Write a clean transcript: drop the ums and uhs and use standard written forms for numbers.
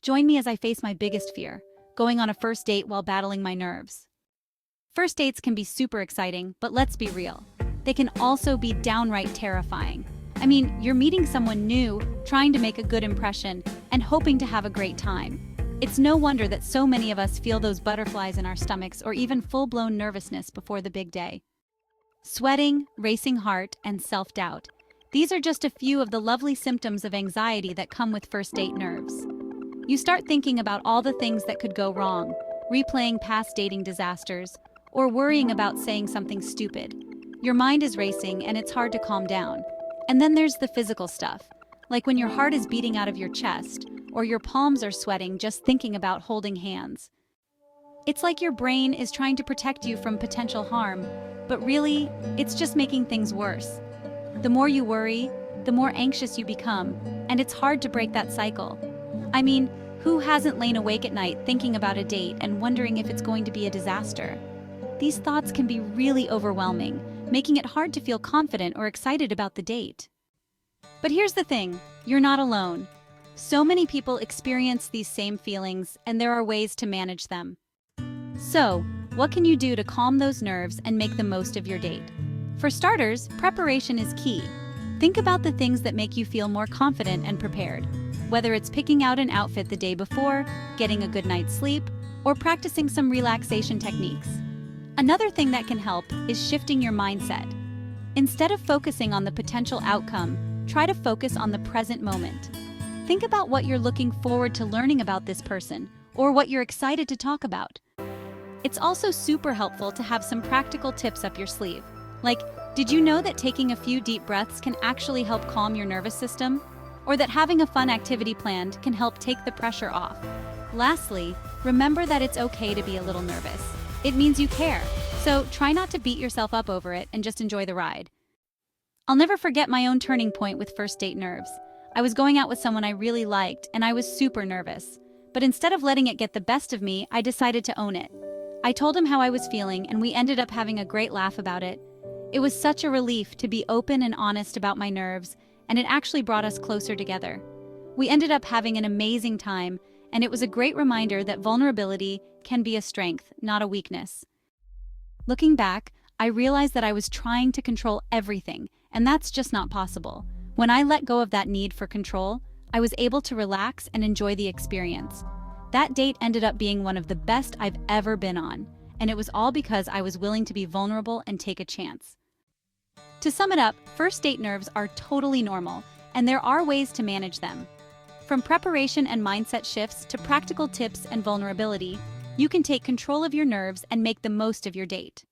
Join me as I face my biggest fear, going on a first date while battling my nerves. First dates can be super exciting, but let's be real. They can also be downright terrifying. I mean, you're meeting someone new, trying to make a good impression, and hoping to have a great time. It's no wonder that so many of us feel those butterflies in our stomachs or even full-blown nervousness before the big day. Sweating, racing heart, and self-doubt. These are just a few of the lovely symptoms of anxiety that come with first date nerves. You start thinking about all the things that could go wrong, replaying past dating disasters, or worrying about saying something stupid. Your mind is racing and it's hard to calm down. And then there's the physical stuff, like when your heart is beating out of your chest, or your palms are sweating just thinking about holding hands. It's like your brain is trying to protect you from potential harm, but really, it's just making things worse. The more you worry, the more anxious you become, and it's hard to break that cycle. I mean, who hasn't lain awake at night thinking about a date and wondering if it's going to be a disaster? These thoughts can be really overwhelming, making it hard to feel confident or excited about the date. But here's the thing, you're not alone. So many people experience these same feelings, and there are ways to manage them. So, what can you do to calm those nerves and make the most of your date? For starters, preparation is key. Think about the things that make you feel more confident and prepared. Whether it's picking out an outfit the day before, getting a good night's sleep, or practicing some relaxation techniques. Another thing that can help is shifting your mindset. Instead of focusing on the potential outcome, try to focus on the present moment. Think about what you're looking forward to learning about this person, or what you're excited to talk about. It's also super helpful to have some practical tips up your sleeve. Like, did you know that taking a few deep breaths can actually help calm your nervous system? Or that having a fun activity planned can help take the pressure off? Lastly, remember that it's okay to be a little nervous. It means you care, so try not to beat yourself up over it and just enjoy the ride. I'll never forget my own turning point with first date nerves. I was going out with someone I really liked, and I was super nervous. But instead of letting it get the best of me, I decided to own it. I told him how I was feeling, and we ended up having a great laugh about it. It was such a relief to be open and honest about my nerves, and it actually brought us closer together. We ended up having an amazing time, and it was a great reminder that vulnerability can be a strength, not a weakness. Looking back, I realized that I was trying to control everything, and that's just not possible. When I let go of that need for control, I was able to relax and enjoy the experience. That date ended up being one of the best I've ever been on, and it was all because I was willing to be vulnerable and take a chance. To sum it up, first date nerves are totally normal, and there are ways to manage them. From preparation and mindset shifts to practical tips and vulnerability, you can take control of your nerves and make the most of your date.